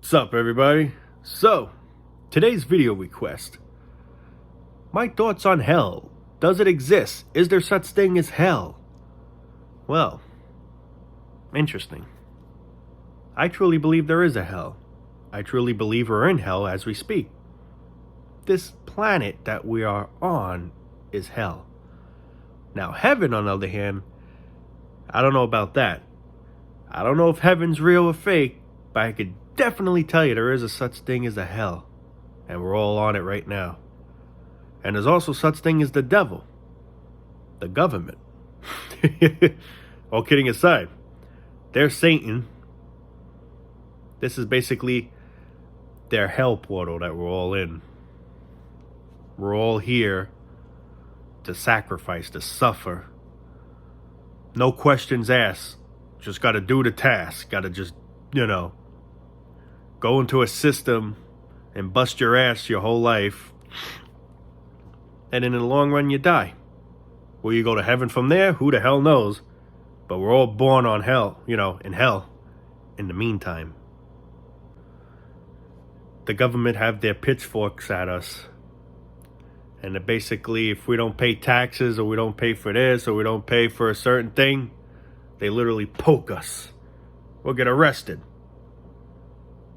What's up, everybody? So, today's video request. My thoughts on hell. Does it exist? Is there such thing as hell? Well, interesting. I truly believe there is a hell. I truly believe we're in hell as we speak. This planet that we are on is hell. Now, heaven, on the other hand, I don't know about that. I don't know if heaven's real or fake, but I could definitely tell you there is a such thing as a hell. And we're all on it right now. And there's also such thing as the devil. The government. All kidding aside, they're Satan. This is basically their hell portal that we're all in. We're all here to sacrifice, to suffer. No questions asked. Just gotta do the task. Gotta just, go into a system and bust your ass your whole life. And in the long run, you die. Will you go to heaven from there? Who the hell knows? But we're all born on hell, in hell. In the meantime, the government have their pitchforks at us. And basically, if we don't pay taxes, or we don't pay for this, or we don't pay for a certain thing, they literally poke us. We'll get arrested.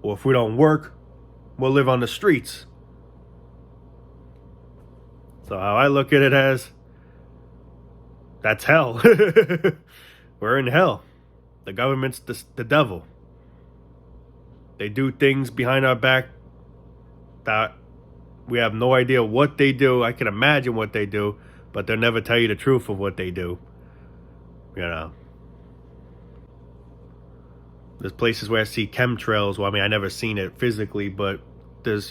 Or if we don't work, we'll live on the streets. So how I look at it as, that's hell. We're in hell. The government's the devil. They do things behind our back that we have no idea what they do. I can imagine what they do, but they'll never tell you the truth of what they do. There's places where I see chemtrails. Well, I mean, I never seen it physically, but there's,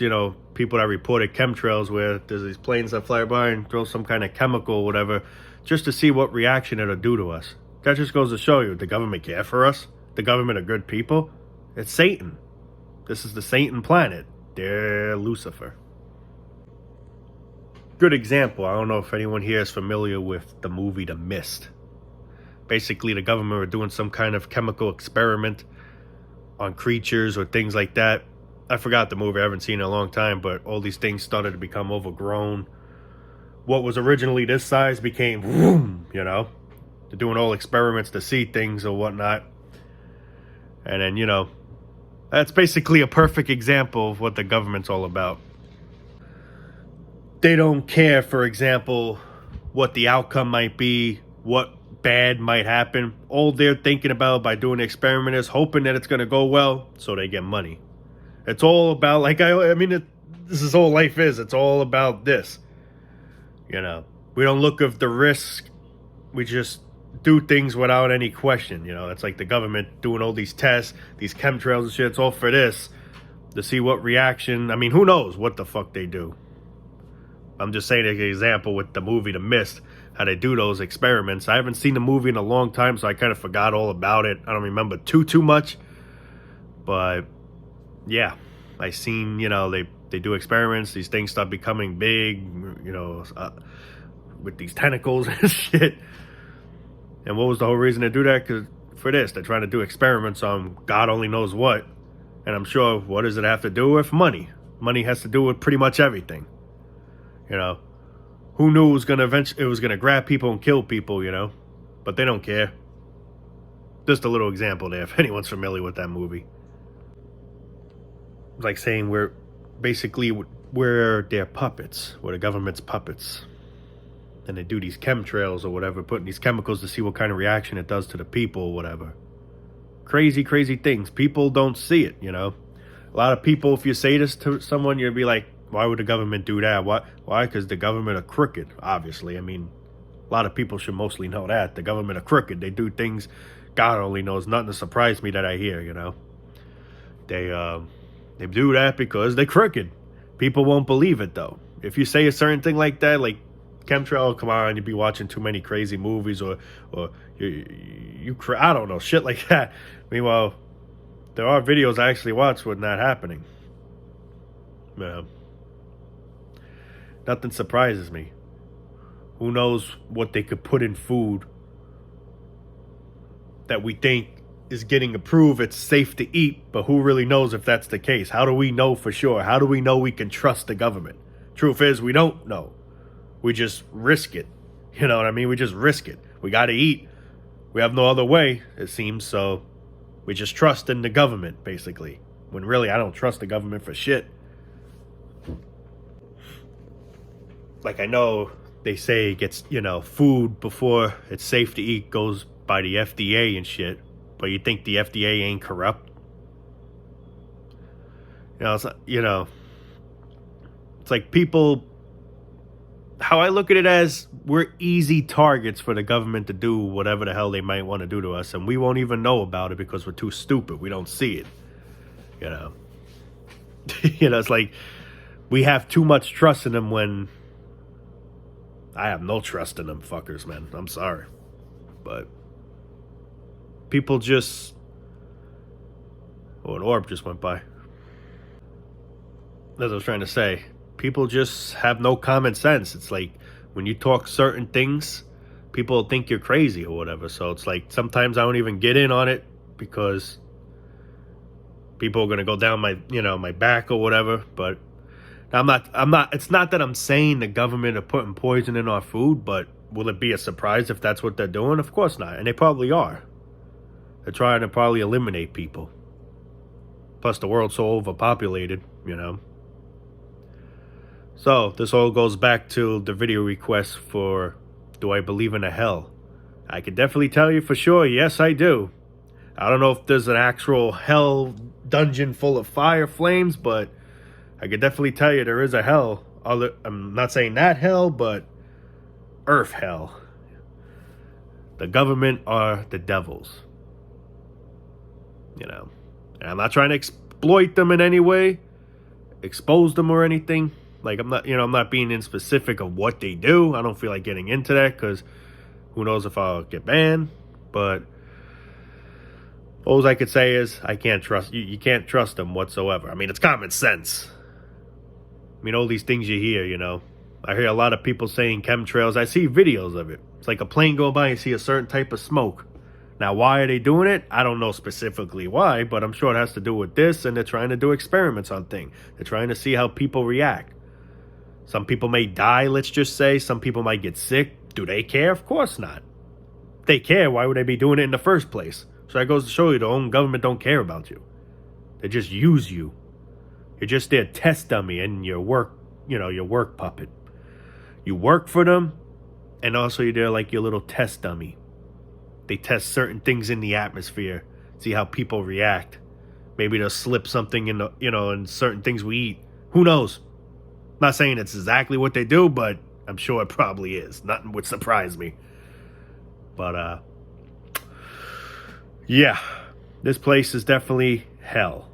people that reported chemtrails where there's these planes that fly by and throw some kind of chemical or whatever, just to see what reaction it'll do to us. That just goes to show you, the government care for us? The government are good people? It's Satan. This is the Satan planet. They're Lucifer. Good example. I don't know if anyone here is familiar with the movie The Mist. Basically, the government were doing some kind of chemical experiment on creatures or things like that. I forgot the movie. I haven't seen it in a long time, but all these things started to become overgrown. What was originally this size became, boom, They're doing all experiments to see things or whatnot. And then, that's basically a perfect example of what the government's all about. They don't care, for example, what the outcome might be, what bad might happen. All they're thinking about by doing the experiment is hoping that it's going to go well so they get money. It's all about, this is all life is. It's all about this. We don't look at the risk. We just do things without any question. It's like the government doing all these tests, these chemtrails and shit. It's all for this, to see what reaction. Who knows what the fuck they do. I'm just saying an example with the movie The Mist, how they do those experiments. I haven't seen the movie in a long time, so I kind of forgot all about it. I don't remember too much. But, yeah, I seen, they do experiments. These things start becoming big, with these tentacles and shit. And what was the whole reason to do that? Because for this, they're trying to do experiments on God only knows what. And I'm sure, what does it have to do with? Money. Money has to do with pretty much everything. Who knew it was gonna grab people and kill people, But they don't care. Just a little example there, if anyone's familiar with that movie. It's like saying we're their puppets. We're the government's puppets. And they do these chemtrails or whatever, putting these chemicals to see what kind of reaction it does to the people or whatever. Crazy, crazy things. People don't see it, A lot of people, if you say this to someone, you'll be like, why would the government do that? Why? Because the government are crooked, obviously. A lot of people should mostly know that. The government are crooked. They do things God only knows. Nothing to surprise me that I hear, They do that because they're crooked. People won't believe it, though. If you say a certain thing like that, like chemtrail, come on, you'd be watching too many crazy movies or I don't know, shit like that. Meanwhile, there are videos I actually watch with that happening. Nothing surprises me. Who knows what they could put in food that we think is getting approved, it's safe to eat, but who really knows if that's the case? How do we know for sure? How do we know we can trust the government? Truth is, we don't know. We just risk it. You know what I mean? We just risk it. We got to eat. We have no other way, it seems, so we just trust in the government, basically. When really, I don't trust the government for shit. Like, I know they say it gets, food before it's safe to eat goes by the FDA and shit, but you think the FDA ain't corrupt? It's like people, how I look at it as, we're easy targets for the government to do whatever the hell they might want to do to us, and we won't even know about it because we're too stupid. We don't see it. It's like we have too much trust in them when I have no trust in them fuckers, man. I'm sorry. But people just... Oh, an orb just went by. As I was trying to say, people just have no common sense. It's like when you talk certain things, people think you're crazy or whatever. So it's like sometimes I don't even get in on it because people are gonna go down my my back or whatever. But I'm not. It's not that I'm saying the government are putting poison in our food, but will it be a surprise if that's what they're doing? Of course not, and they probably are. They're trying to probably eliminate people. Plus, the world's so overpopulated, So, this all goes back to the video request for, do I believe in a hell? I can definitely tell you for sure, yes, I do. I don't know if there's an actual hell dungeon full of fire flames, but I can definitely tell you there is a hell. I'm not saying that hell, but earth hell. The government are the devils. And I'm not trying to exploit them in any way, expose them or anything. Like, I'm not being in specific of what they do. I don't feel like getting into that because who knows if I'll get banned. But all I could say is I can't trust you. You can't trust them whatsoever. I mean, it's common sense. I mean, all these things you hear, I hear a lot of people saying chemtrails. I see videos of it. It's like a plane going by and you see a certain type of smoke. Now, why are they doing it? I don't know specifically why, but I'm sure it has to do with this, and they're trying to do experiments on things. They're trying to see how people react. Some people may die, let's just say. Some people might get sick. Do they care? Of course not. If they care, why would they be doing it in the first place? So that goes to show you the own government don't care about you. They just use you. You're just their test dummy and your work puppet. You work for them, and also you're there like your little test dummy. They test certain things in the atmosphere, see how people react. Maybe they'll slip something in in certain things we eat. Who knows? I'm not saying it's exactly what they do, but I'm sure it probably is. Nothing would surprise me. But yeah, this place is definitely hell.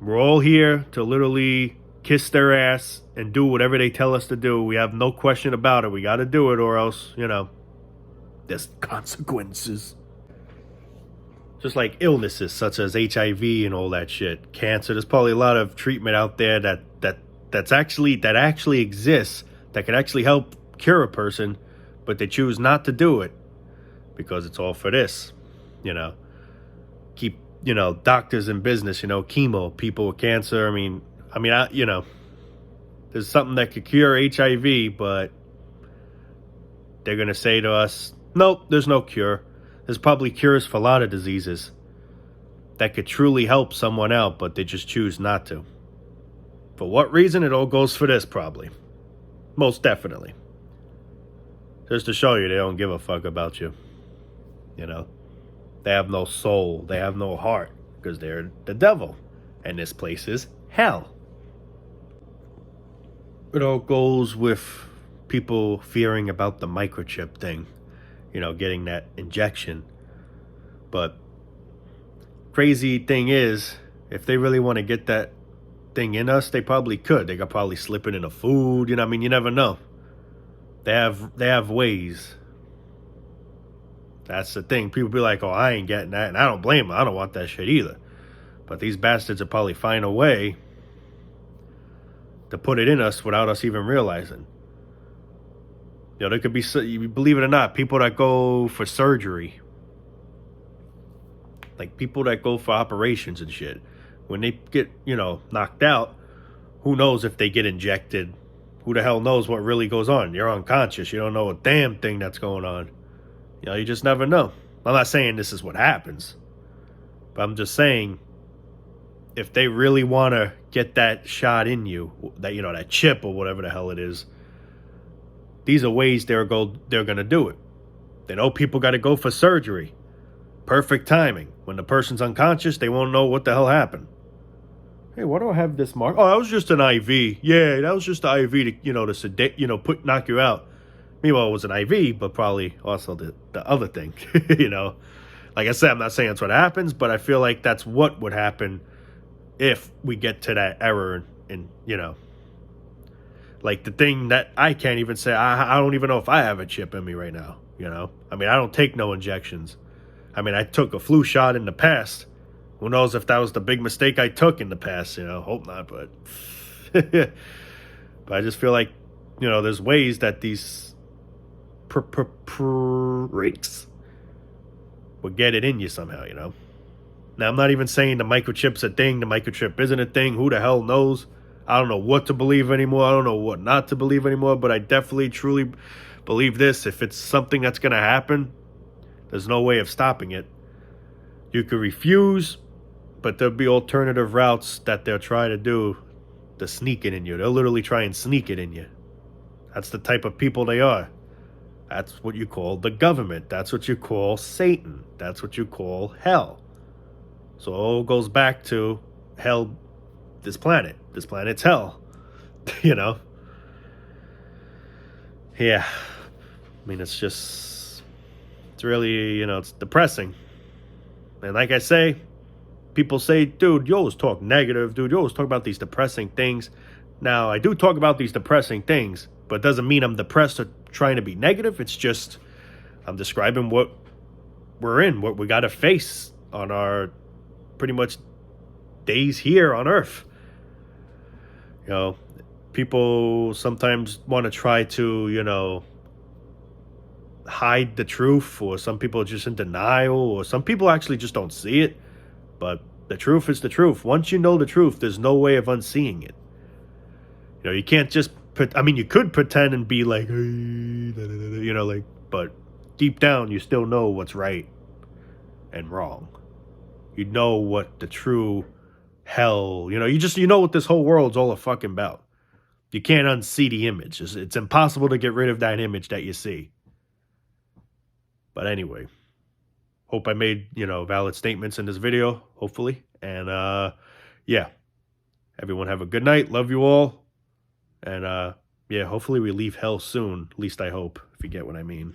We're all here to literally kiss their ass and do whatever they tell us to do. We have no question about it. We got to do it, or else, there's consequences. Just like illnesses such as HIV and all that shit, cancer. There's probably a lot of treatment out there that actually exists that can actually help cure a person, but they choose not to do it because it's all for this. Keep doctors in business. Chemo, people with cancer. There's something that could cure HIV, but they're gonna say to us, nope, there's no cure. There's probably cures for a lot of diseases that could truly help someone out, but they just choose not to. For what reason? It all goes for this, probably. Most definitely. Just to show you they don't give a fuck about you. They have no soul. They have no heart because they're the devil. And this place is hell. It all goes with people fearing about the microchip thing. Getting that injection. But crazy thing is, if they really want to get that thing in us, they probably could. They could probably slip it in the food. You never know. They have ways. That's the thing. People be like, oh, I ain't getting that. And I don't blame them. I don't want that shit either. But these bastards will probably find a way to put it in us without us even realizing. There could be, believe it or not, people that go for surgery. Like people that go for operations and shit. When they get, knocked out, who knows if they get injected? Who the hell knows what really goes on? You're unconscious. You don't know a damn thing that's going on. You just never know. I'm not saying this is what happens, but I'm just saying if they really want to get that shot in you, that chip or whatever the hell it is, these are ways they're going to do it. They know people got to go for surgery. Perfect timing. When the person's unconscious, they won't know what the hell happened. Hey, why do I have this mark? Oh, that was just an IV. Yeah, that was just an IV to sedate, knock you out. Meanwhile, it was an IV, but probably also the other thing, Like I said, I'm not saying that's what happens, but I feel like that's what would happen if we get to that error and like the thing that I can't even say, I don't even know if I have a chip in me right now, I mean, I don't take no injections. I mean, I took a flu shot in the past. Who knows if that was the big mistake I took in the past, hope not, but but I just feel like, there's ways that these freaks will get it in you somehow, Now, I'm not even saying the microchip's a thing, the microchip isn't a thing, who the hell knows? I don't know what to believe anymore, I don't know what not to believe anymore, but I definitely, truly believe this. If it's something that's going to happen, there's no way of stopping it. You could refuse, but there'll be alternative routes that they'll try to do to sneak it in you. They'll literally try and sneak it in you. That's the type of people they are. That's what you call the government. That's what you call Satan. That's what you call hell. So it all goes back to hell, this planet. This planet's hell. Yeah. I mean, it's really, it's depressing. And like I say, people say, dude, you always talk negative. Dude, you always talk about these depressing things. Now, I do talk about these depressing things, but it doesn't mean I'm depressed or trying to be negative. It's just I'm describing what we're in, what we got to face on our pretty much days here on Earth. People sometimes want to try to, hide the truth, or some people are just in denial, or some people actually just don't see it. But the truth is the truth. Once you know the truth, there's no way of unseeing it. You can't just you could pretend and be like, but deep down you still know what's right and wrong. You know what the true hell, you know what this whole world's all a fucking about. You can't unsee the image. It's impossible to get rid of that image that you see. But anyway, hope I made, valid statements in this video, hopefully. And, everyone have a good night. Love you all. And, hopefully we leave hell soon. At least I hope, if you get what I mean.